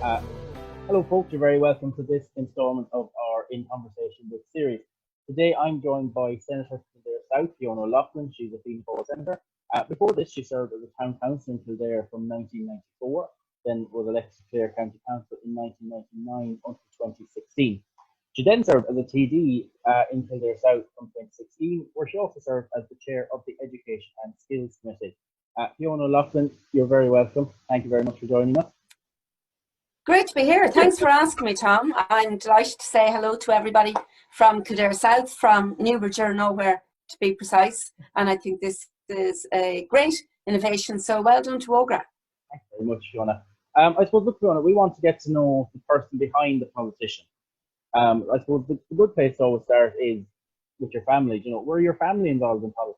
Uh, Hello, folks. You're very welcome to this installment of our In Conversation With series. Today, I'm joined by Senator from Kildare South, Fiona Loughlin. She's a Fianna Fáil senator. Before this, she served as a town council in Kildare from 1994, then was elected to Kildare County Council in 1999 until 2016. She then served as a TD in Kildare South from 2016, where she also served as the chair of the Education and Skills Committee. Fiona Loughlin, you're very welcome. Thank you very much for joining us. Great to be here. Thanks for asking me, Tom. I'm delighted to say hello to everybody from Kildare South, from Newbridge or nowhere to be precise. And I think this is a great innovation. So well done to Ógra. Thanks very much, Fiona. I suppose, look, Fiona, we want to get to know the person behind the politician. I suppose the good place to always start is with your family. You know, were your family involved in politics?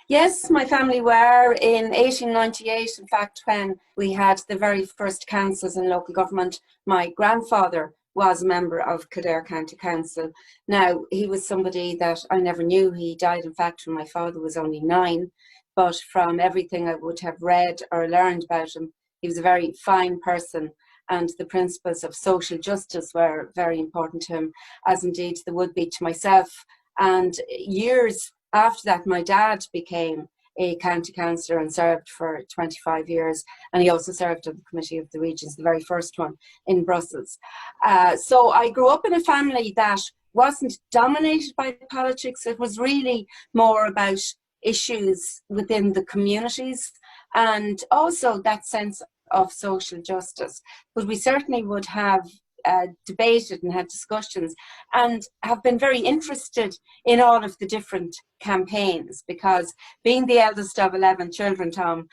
Yes, my family were in 1898. In fact, when we had the very first councils in local government, my grandfather was a member of Kildare County Council. Now, he was somebody that I never knew. He died, in fact, when my father was only 9. But from everything I would have read or learned about him, he was a very fine person. And the principles of social justice were very important to him, as indeed they would be to myself. And years after that, my dad became a county councillor and served for 25 years. And he also served on the Committee of the Regions, the very first one in Brussels. So I grew up in a family that wasn't dominated by politics. It was really more about issues within the communities and also that sense of social justice. But we certainly would have debated and had discussions and have been very interested in all of the different campaigns, because being the eldest of 11 children, Tom,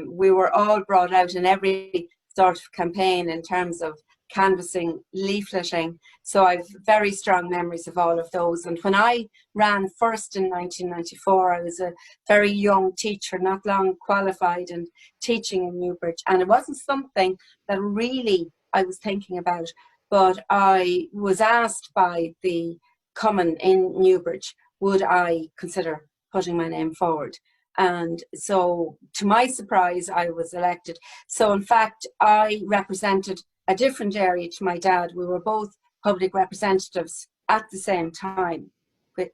we were all brought out in every sort of campaign in terms of canvassing, leafleting. So I've very strong memories of all of those. And when I ran first in 1994, I was a very young teacher, not long qualified and teaching in Newbridge. And it wasn't something that really I was thinking about, but I was asked by the Common in Newbridge, would I consider putting my name forward? And so to my surprise, I was elected. So in fact, I represented a different area to my dad. We were both public representatives at the same time,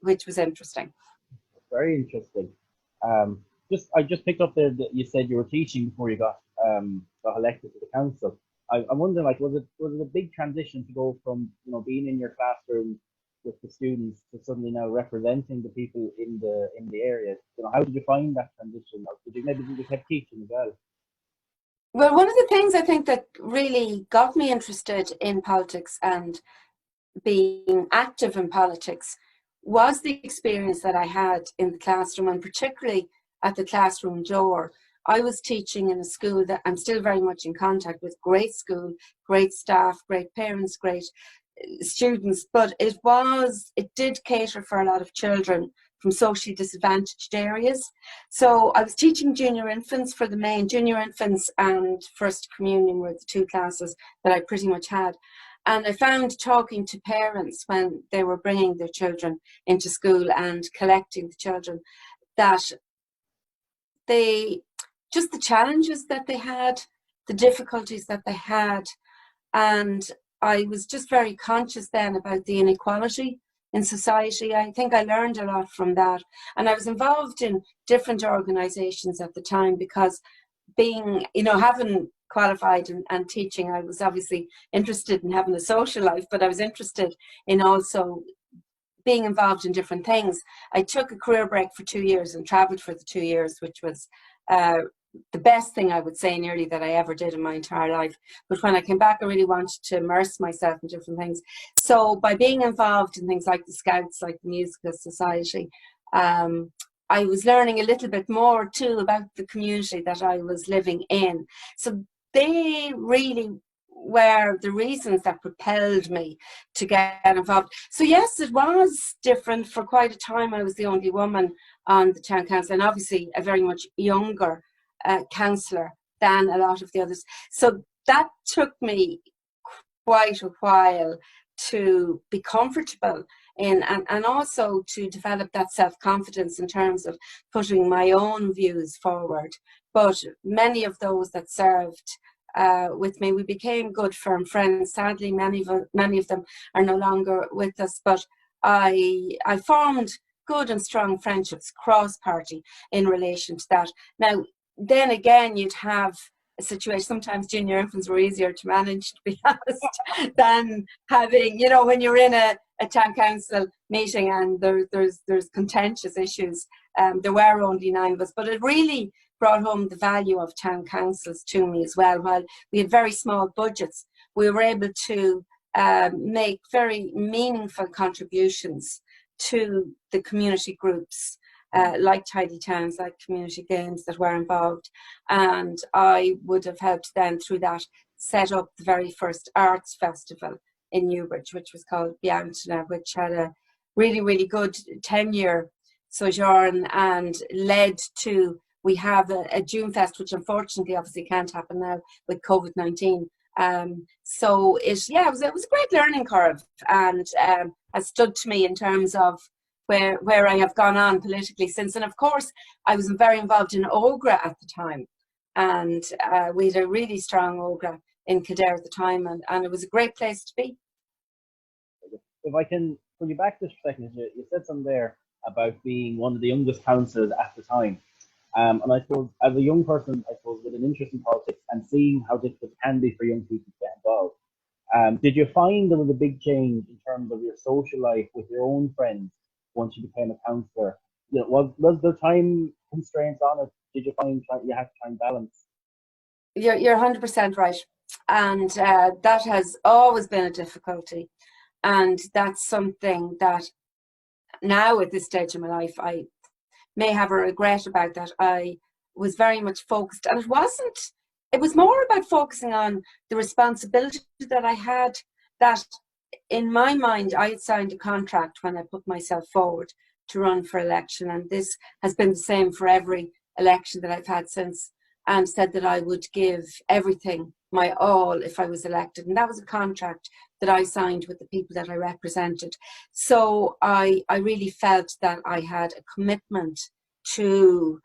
which was interesting. Very interesting. I just picked up there that you said you were teaching before you got elected to the council. I'm wondering, like, was it a big transition to go from, you know, being in your classroom with the students to suddenly now representing the people in the area? You know, how did you find that transition? Or did you keep teaching as well? Well, one of the things I think that really got me interested in politics and being active in politics was the experience that I had in the classroom, and particularly at the classroom door. I was teaching in a school that I'm still very much in contact with. Great school, great staff, great parents, great students, but it did cater for a lot of children from socially disadvantaged areas. So I was teaching junior infants for the main. Junior infants and first communion were the two classes that I pretty much had. And I found talking to parents when they were bringing their children into school and collecting the children, that just the challenges that they had, the difficulties that they had. And I was just very conscious then about the inequality in society. I think I learned a lot from that. And I was involved in different organizations at the time, because being, you know, having qualified and teaching, I was obviously interested in having a social life, but I was interested in also being involved in different things. I took a career break for 2 years and traveled for the 2 years, which was the best thing I would say nearly that I ever did in my entire life. But when I came back, I really wanted to immerse myself in different things. So by being involved in things like the Scouts, like the Musical Society, I was learning a little bit more too about the community that I was living in. So they really were the reasons that propelled me to get involved. So yes, it was different. For quite a time I was the only woman on the town council, and obviously a very much younger councillor than a lot of the others. So that took me quite a while to be comfortable in, and also to develop that self-confidence in terms of putting my own views forward. But many of those that served with me. We became good firm friends. Sadly, many of them are no longer with us, but I formed good and strong friendships cross-party in relation to that. Now, then again, you'd have a situation, sometimes junior infants were easier to manage, to be honest, than having, you know, when you're in a town council meeting and there's contentious issues. There were only 9 of us, but it really brought home the value of town councils to me as well. While we had very small budgets, we were able to make very meaningful contributions to the community groups, like Tidy Towns, like community games that were involved. And I would have helped then through that set up the very first arts festival in Newbridge, which was called Fianna, which had a really, really good 10-year sojourn and led to, we have a June Fest, which unfortunately obviously can't happen now with COVID-19. So it was a great learning curve, and has stood to me in terms of where I have gone on politically since. And of course, I was very involved in Ógra at the time, and we had a really strong Ógra in Kildare at the time, and it was a great place to be. If I can pull you back just for a second, you said something there about being one of the youngest councillors at the time. And I suppose, as a young person, I suppose, with an interest in politics and seeing how difficult it can be for young people to get involved, did you find there was a big change in terms of your social life with your own friends once you became a councillor? You know, was there time constraints on it? Did you find you had to try and balance? You're 100% right, and that has always been a difficulty, and that's something that now at this stage of my life I may have a regret about. That I was very much focused, and it was more about focusing on the responsibility that I had, that in my mind I had signed a contract when I put myself forward to run for election, and this has been the same for every election that I've had since, and said that I would give everything, my all, if I was elected. And that was a contract that I signed with the people that I represented. So I really felt that I had a commitment to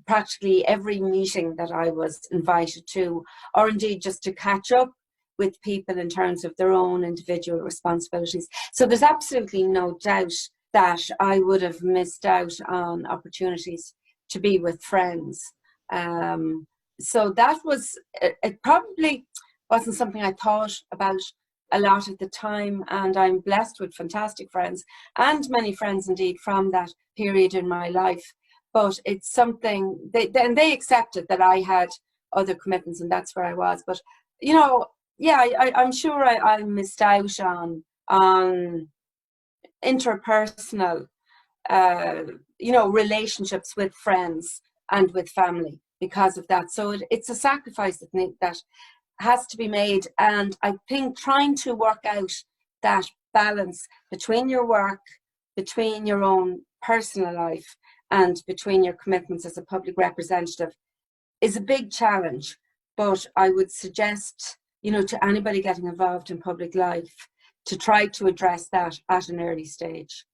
practically every meeting that I was invited to, or indeed just to catch up with people in terms of their own individual responsibilities. So there's absolutely no doubt that I would have missed out on opportunities to be with friends. So that was, it probably wasn't something I thought about a lot at the time, and I'm blessed with fantastic friends, and many friends indeed from that period in my life. But it's something, they accepted that I had other commitments, and that's where I was. But, you know, yeah, I'm sure I missed out on interpersonal, you know, relationships with friends and with family because of that. So it's a sacrifice that has to be made. And I think trying to work out that balance between your work, between your own personal life, and between your commitments as a public representative is a big challenge. But I would suggest, you know, to anybody getting involved in public life to try to address that at an early stage.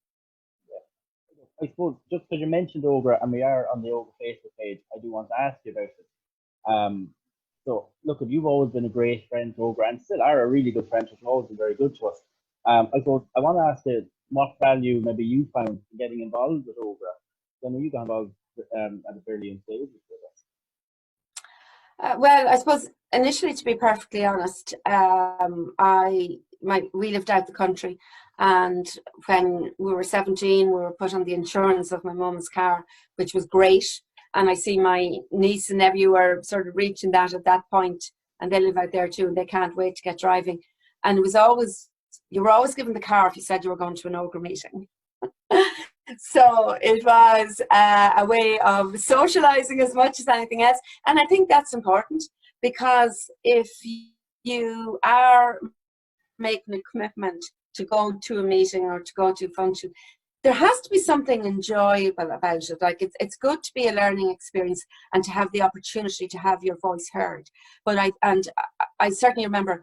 I suppose just because you mentioned Ógra and we are on the Ógra Facebook page, I do want to ask you about it. So look, you've always been a great friend to Ógra and still are a really good friend. You've always been very good to us. I suppose I want to ask you what value maybe you found in getting involved with Ógra. I know you got involved at a fairly young stage with us. Well, I suppose initially, to be perfectly honest, we lived out the country, and when we were 17, we were put on the insurance of my mum's car, which was great. And I see my niece and nephew are sort of reaching that at that point, and they live out there too, and they can't wait to get driving. And it was always, you were always given the car if you said you were going to an Ógra meeting. So it was a way of socializing as much as anything else. And I think that's important, because if you are making a commitment to go to a meeting or to go to a function, there has to be something enjoyable about it. Like it's good to be a learning experience and to have the opportunity to have your voice heard. But I certainly remember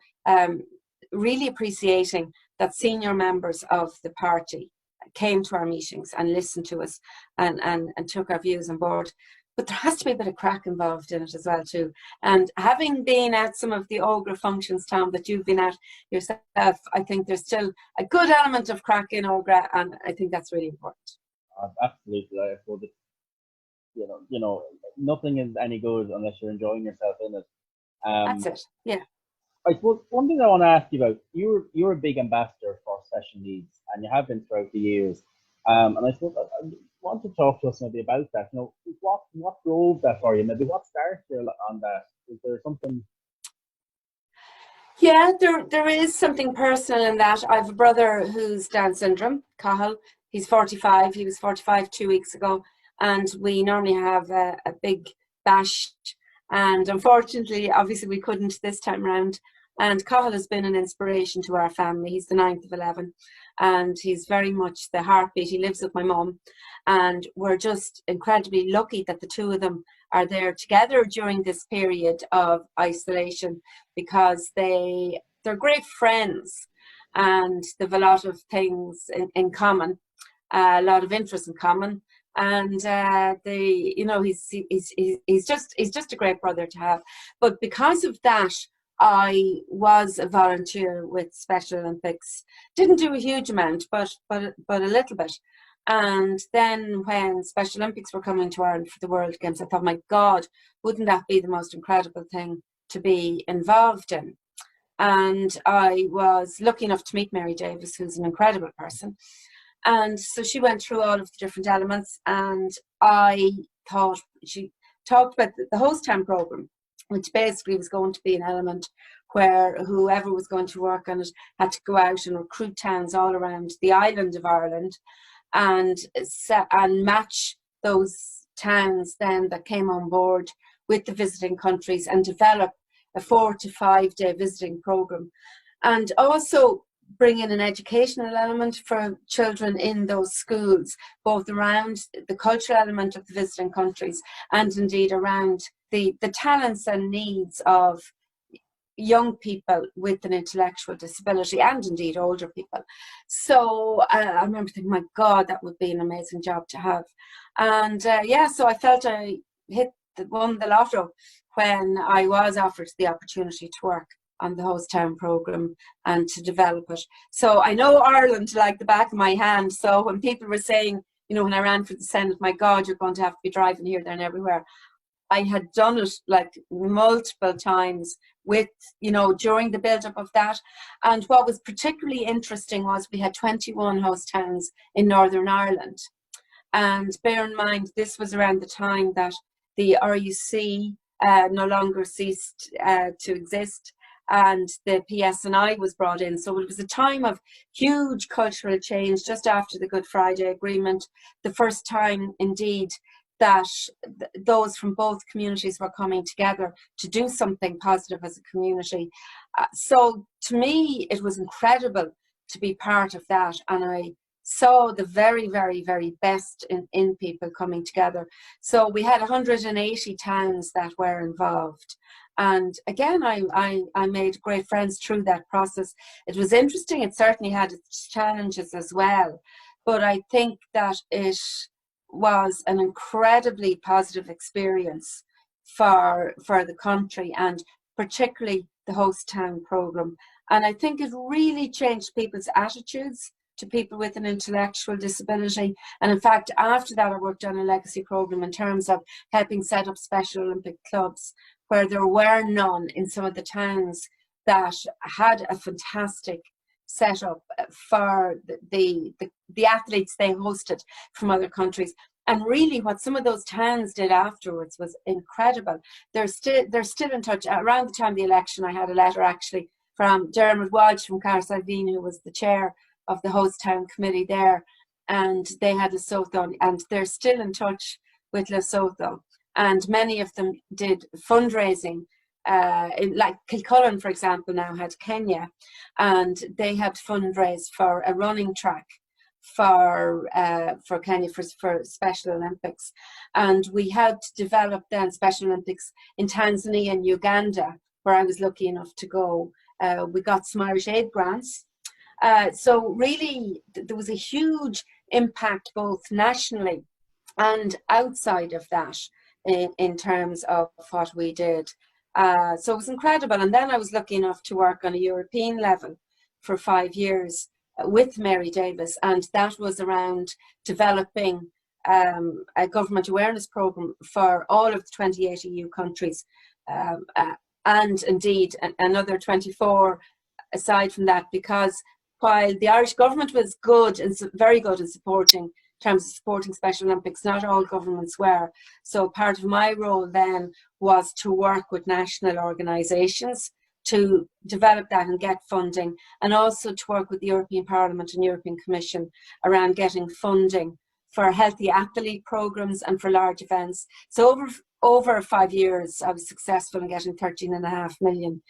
really appreciating that senior members of the party came to our meetings and listened to us and took our views on board. but there has to be a bit of crack involved in it as well too. And having been at some of the Ógra functions, Tom, that you've been at yourself, I think there's still a good element of crack in Ógra, and I think that's really important. Absolutely, I suppose it's, nothing is any good unless you're enjoying yourself in it. That's it. Yeah. I suppose one thing I want to ask you about, you're a big ambassador for special needs, and you have been throughout the years. And I suppose I want to talk to us maybe about that. What drove that for you? Maybe what started you on that? Is there something? Yeah, there is something personal in that. I have a brother who's Down syndrome, Cahill. He's 45. He was 45 2 weeks ago, and we normally have a big bash. And unfortunately, obviously, we couldn't this time around. And Cahill has been an inspiration to our family. He's the 9th of 11, and he's very much the heartbeat. He lives with my mum, and we're just incredibly lucky that the two of them are there together during this period of isolation, because they're great friends and they've a lot of things in common, a lot of interests in common. And he's just a great brother to have. But because of that, I was a volunteer with Special Olympics. Didn't do a huge amount, but a little bit. And then when Special Olympics were coming to Ireland for the World Games, I thought, my God, wouldn't that be the most incredible thing to be involved in? And I was lucky enough to meet Mary Davis, who's an incredible person. And so she went through all of the different elements, and I thought, she talked about the host town programme, which basically was going to be an element where whoever was going to work on it had to go out and recruit towns all around the island of Ireland, and match those towns then that came on board with the visiting countries, and develop a 4 to 5 day visiting programme, and also bring in an educational element for children in those schools, both around the cultural element of the visiting countries and indeed around the talents and needs of young people with an intellectual disability, and indeed older people. So I remember thinking, my God, that would be an amazing job to have. And so I felt I won the lotto when I was offered the opportunity to work on the host town programme and to develop it. So I know Ireland like the back of my hand. So when people were saying, when I ran for the Senate, my God, you're going to have to be driving here, there and everywhere, I had done it like multiple times with, during the build-up of that. And what was particularly interesting was we had 21 host towns in Northern Ireland. And bear in mind, this was around the time that the RUC no longer ceased to exist, and the PSNI was brought in. So it was a time of huge cultural change just after the Good Friday Agreement, the first time indeed that those from both communities were coming together to do something positive as a community. So to me, it was incredible to be part of that, and I saw the very, very, very best in people coming together. So we had 180 towns that were involved. And again, I made great friends through that process. It was interesting. It certainly had its challenges as well. But I think that it was an incredibly positive experience for the country, and particularly the host town programme. And I think it really changed people's attitudes to people with an intellectual disability. And in fact, after that, I worked on a legacy programme in terms of helping set up Special Olympic clubs, where there were none in some of the towns that had a fantastic setup for the athletes they hosted from other countries. And really what some of those towns did afterwards was incredible. They're still in touch. Around the time of the election, I had a letter actually from Dermot Walsh from Carsiveen, who was the chair of the host town committee there, and they had Lesotho, and they're still in touch with Lesotho. And many of them did fundraising, like Kilcullen, for example, now had Kenya, and they had fundraised for a running track for Kenya for Special Olympics. And we helped develop then Special Olympics in Tanzania and Uganda, where I was lucky enough to go. We got some Irish aid grants. So really, there was a huge impact both nationally and outside of that in terms of what we did. So it was incredible. And then I was lucky enough to work on a European level for 5 years with Mary Davis, and that was around developing a government awareness programme for all of the 28 EU countries, and indeed another 24 aside from that, because while the Irish government was good and very good in terms of supporting Special Olympics, not all governments were. So part of my role then was to work with national organisations to develop that and get funding, and also to work with the European Parliament and European Commission around getting funding for healthy athlete programmes and for large events. So over 5 years, I was successful in getting €13.5 million.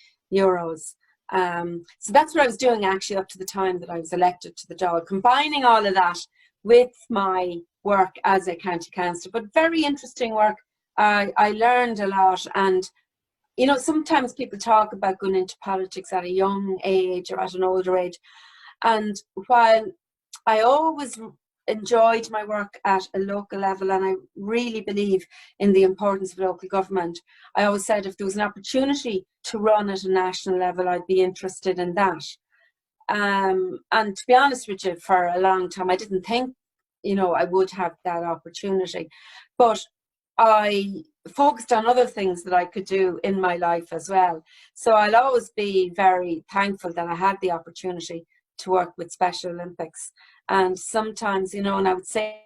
So that's what I was doing actually up to the time that I was elected to the Dáil, combining all of that with my work as a county councillor. But very interesting work. I learned a lot, and you know, sometimes people talk about going into politics at a young age or at an older age, and while I always enjoyed my work at a local level, and I really believe in the importance of local government, I always said if there was an opportunity to run at a national level, I'd be interested in that. And to be honest with you, for a long time, I didn't think, you know, I would have that opportunity. But I focused on other things that I could do in my life as well. So I'll always be very thankful that I had the opportunity to work with Special Olympics. And sometimes, you know, and I would say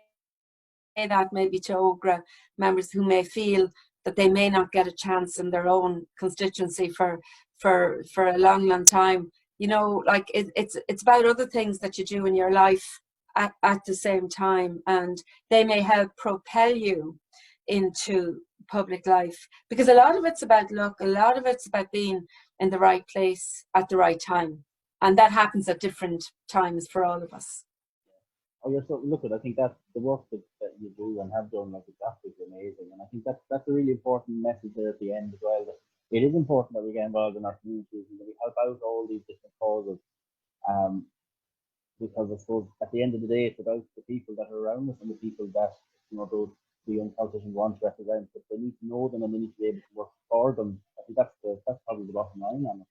that maybe to Ógra members who may feel that they may not get a chance in their own constituency for a long, long time. You know, like it's about other things that you do in your life at the same time, and they may help propel you into public life, because a lot of it's about luck, a lot of it's about being in the right place at the right time, and that happens at different times for all of us. Oh, you're so look at. I think that the work that you do and have done, like, it's absolutely amazing, and I think that's a really important message there at the end as well. That it is important that we get involved in our communities and that we help out all these different causes. Because I suppose at the end of the day, it's about the people that are around us and the people that, you know, those the young politicians want to represent. But they need to know them and they need to be able to work for them. I think that's probably the bottom line on it.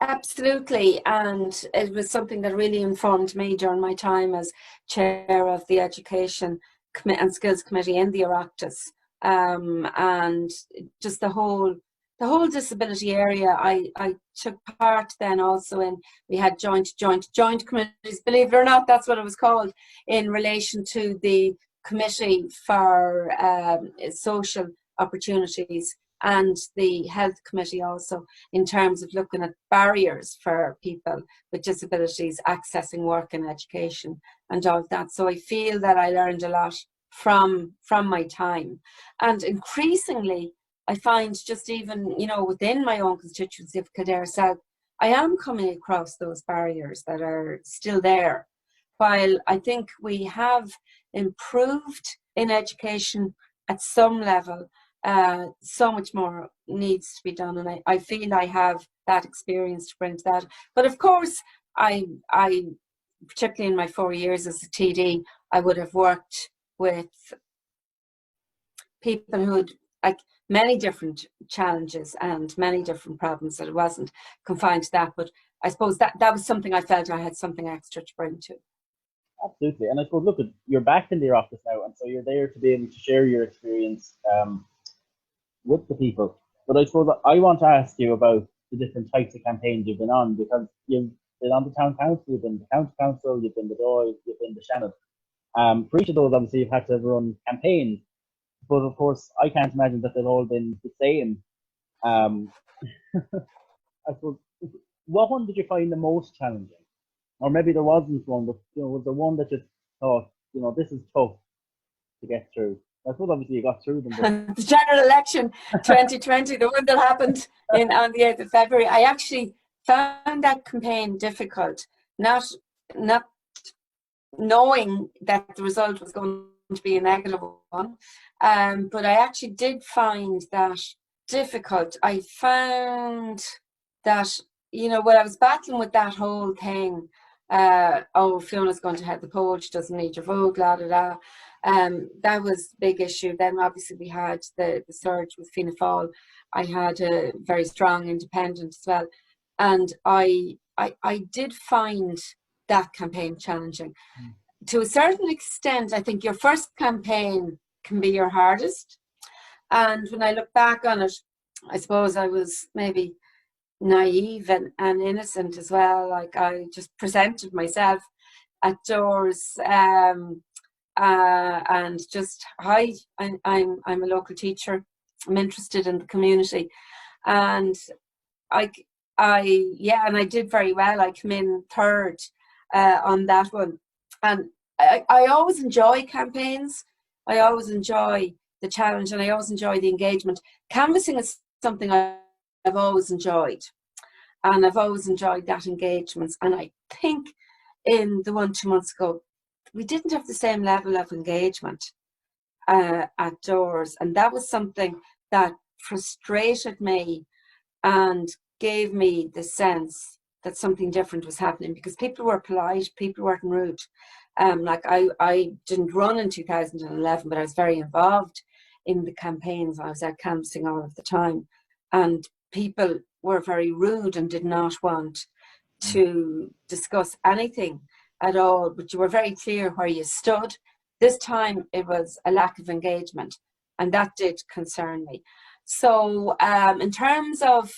Absolutely, and it was something that really informed me during my time as chair of the Education and Skills Committee in the Oireachtas, and just the whole disability area. I took part then also in, we had joint committees, believe it or not, that's what it was called, in relation to the Committee for Social Opportunities and the Health Committee also, in terms of looking at barriers for people with disabilities accessing work and education and all of that. So I feel that I learned a lot from my time, and increasingly I find just even, you know, within my own constituency of Kildare South, I am coming across those barriers that are still there. While I think we have improved in education at some level, so much more needs to be done, and I feel I have that experience to bring to that. But of course, I particularly in my 4 years as a TD, I would have worked with people who had like many different challenges and many different problems, that it wasn't confined to that. But I suppose that was something I felt I had something extra to bring to. Absolutely, and I suppose, look, you're back in the office now, and so you're there to be able to share your experience with the people. But I suppose I want to ask you about the different types of campaigns you've been on, because you've been on the town council, you've been the county council, you've been the Dáil, you've been the Shannon. For each of those, obviously, you've had to run campaigns, but of course, I can't imagine that they've all been the same. I suppose, what one did you find the most challenging? Or maybe there wasn't one, but, you know, was there one that you thought, you know, this is tough to get through? I suppose obviously you got through them. But the general election 2020, the one that happened on the 8th of February, I actually found that campaign difficult, not knowing that the result was going to be a negative one, but I actually did find that difficult. I found that, you know, when I was battling with that whole thing, oh, Fiona's going to head the poll, she doesn't need your vote, la da da. That was a big issue. Then obviously we had the surge with Fianna Fáil. I had a very strong independent as well. And I did find that campaign challenging. To a certain extent, I think your first campaign can be your hardest. And when I look back on it, I suppose I was maybe naive and innocent as well. Like, I just presented myself at doors and just, hi, I'm a local teacher. I'm interested in the community. And I did very well. I came in third on that one. And I always enjoy campaigns. I always enjoy the challenge, and I always enjoy the engagement. Canvassing is something I've always enjoyed, and I've always enjoyed that engagement. And I think in the 1-2 months ago, we didn't have the same level of engagement at doors, and that was something that frustrated me and gave me the sense that something different was happening, because people were polite, people weren't rude. Like, I didn't run in 2011, but I was very involved in the campaigns. I was out canvassing all of the time, and people were very rude and did not want to discuss anything at all, but you were very clear where you stood. This time it was a lack of engagement, and that did concern me. So in terms of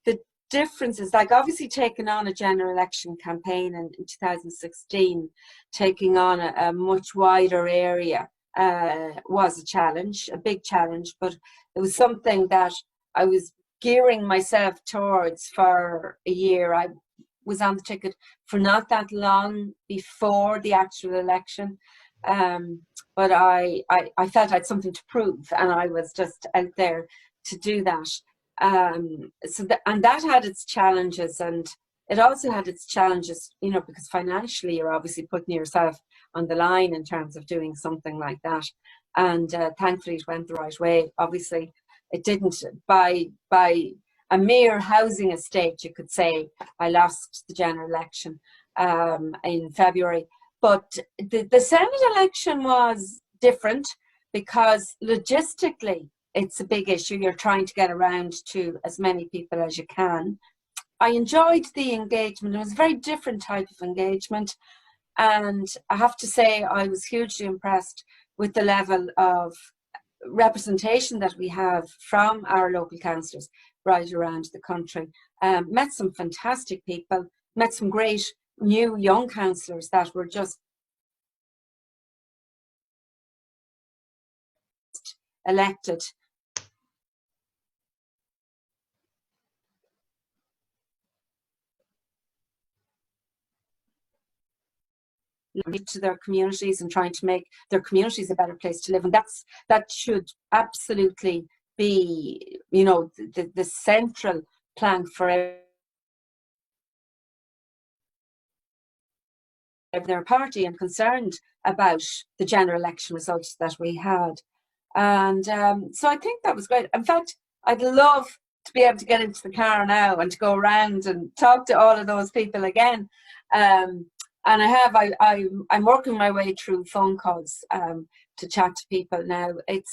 the differences, like obviously taking on a general election campaign in 2016, taking on a much wider area was a challenge, a big challenge, but it was something that I was gearing myself towards for a year. I was on the ticket for not that long before the actual election, but I felt I had something to prove, and I was just out there to do that. And that had its challenges, and it also had its challenges, you know, because financially you're obviously putting yourself on the line in terms of doing something like that. And thankfully it went the right way. Obviously it didn't. By a mere housing estate, you could say, I lost the general election in February. But the Senate election was different, because logistically it's a big issue. You're trying to get around to as many people as you can. I enjoyed the engagement. It was a very different type of engagement. And I have to say, I was hugely impressed with the level of representation that we have from our local councillors right around the country. Met some fantastic people, met some great new young councillors that were just elected. To their communities and trying to make their communities a better place to live, and that should absolutely be, you know, the central plank for their party, and concerned about the general election results that we had. And so I think that was great. In fact, I'd love to be able to get into the car now and to go around and talk to all of those people again. And I'm working my way through phone calls to chat to people now. It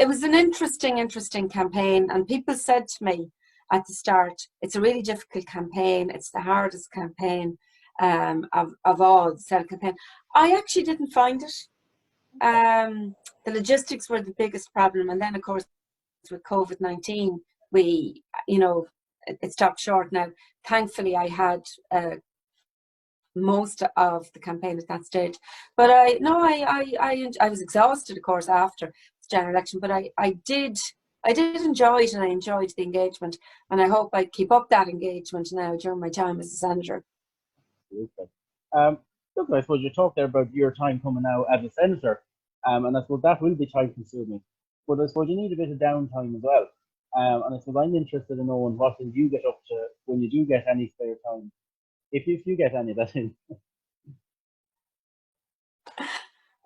was an interesting campaign, and people said to me at the start, it's a really difficult campaign. It's the hardest campaign of all, the Senate campaign. I actually didn't find it. The logistics were the biggest problem, and then of course with COVID-19, it stopped short. Now, thankfully, I had most of the campaign at that stage, but I was exhausted, of course, after the general election. But I did enjoy it, and I enjoyed the engagement, and I hope I keep up that engagement now during my time as a senator. Look, I suppose you talked there about your time coming now as a senator, and I suppose that will be time consuming, but I suppose you need a bit of downtime as well. And I suppose I'm interested in knowing what do you get up to when you do get any spare time, if you get any of that in.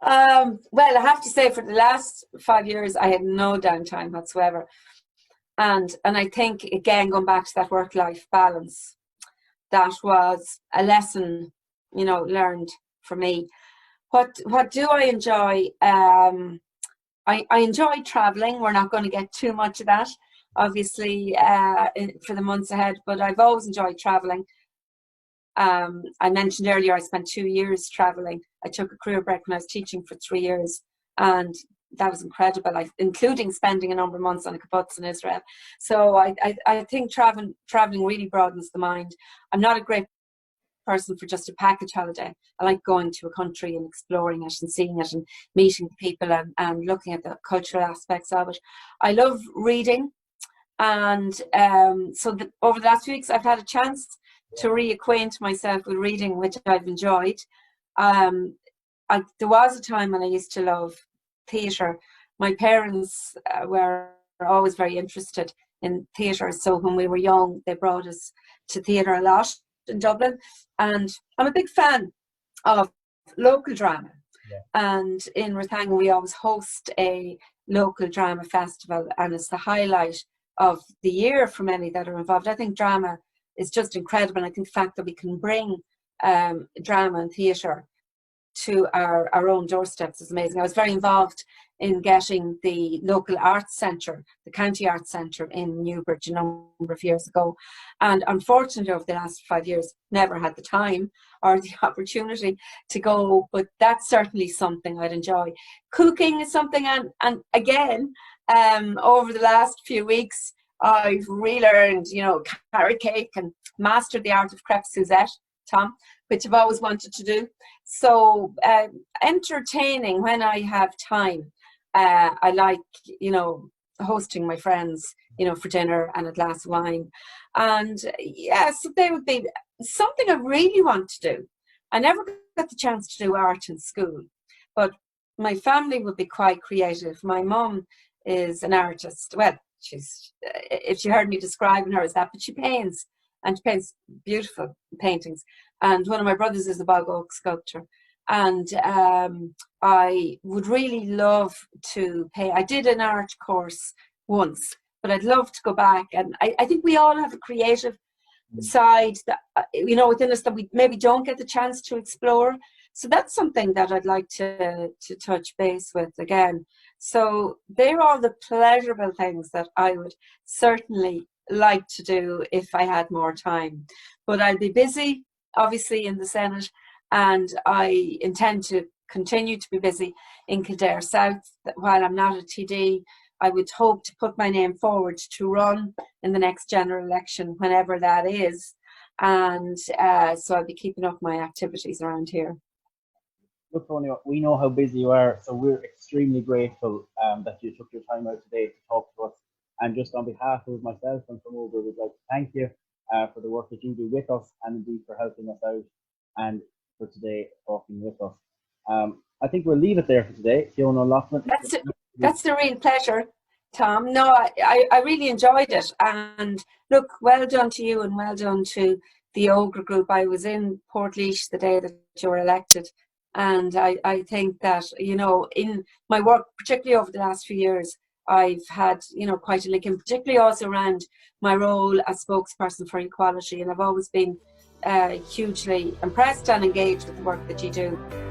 Well, I have to say, for the last 5 years, I had no downtime whatsoever. And I think, again, going back to that work-life balance, that was a lesson, learned for me. What do I enjoy? I enjoy traveling. We're not going to get too much of that, obviously, for the months ahead, but I've always enjoyed traveling. I mentioned earlier I spent 2 years traveling. I took a career break when I was teaching for 3 years, and that was incredible, including spending a number of months on a kibbutz in Israel. So I think traveling really broadens the mind. I'm not a great person for just a package holiday. I like going to a country and exploring it and seeing it and meeting people and looking at the cultural aspects of it. I love reading, and over the last few weeks I've had a chance to reacquaint myself with reading, which I've enjoyed. There was a time when I used to love theatre. My parents were always very interested in theatre, so when we were young they brought us to theatre a lot in Dublin, and I'm a big fan of local drama. Yeah. And in Rathangan we always host a local drama festival, and it's the highlight of the year for many that are involved. I think drama is just incredible, and I think the fact that we can bring drama and theatre to our own doorsteps is amazing. I was very involved in getting the local arts centre, the county arts centre in Newbridge a number of years ago, and unfortunately over the last 5 years never had the time or the opportunity to go, but that's certainly something I'd enjoy. Cooking is something, and again over the last few weeks I've relearned, carrot cake and mastered the art of crepe Suzette, Tom, which I've always wanted to do. So entertaining when I have time. I like, hosting my friends, for dinner and a glass of wine. And yes, they would be something I really want to do. I never got the chance to do art in school, but my family would be quite creative. My mum is an artist. Well, if you heard me describing her as that, but she paints, and she paints beautiful paintings. And one of my brothers is a bog oak sculptor. And I would really love to paint. I did an art course once, but I'd love to go back. And I think we all have a creative side that, within us that we maybe don't get the chance to explore. So that's something that I'd like to touch base with again. So they're all the pleasurable things that I would certainly like to do if I had more time. But I'll be busy, obviously, in the Senate, and I intend to continue to be busy in Kildare South. While I'm not a TD, I would hope to put my name forward to run in the next general election, whenever that is. And so I'll be keeping up my activities around here. Look, Fiona, we know how busy you are, so we're extremely grateful that you took your time out today to talk to us. And just on behalf of myself and from Ógra, we'd like to thank you for the work that you do with us, and indeed for helping us out and for today talking with us. I think we'll leave it there for today. Fiona Loughlin. That's a real pleasure, Tom. No, I really enjoyed it. And look, well done to you and well done to the Ógra group. I was in Portlaoise the day that you were elected. And I think that, in my work, particularly over the last few years, I've had, quite a link, and particularly also around my role as spokesperson for equality. And I've always been hugely impressed and engaged with the work that you do.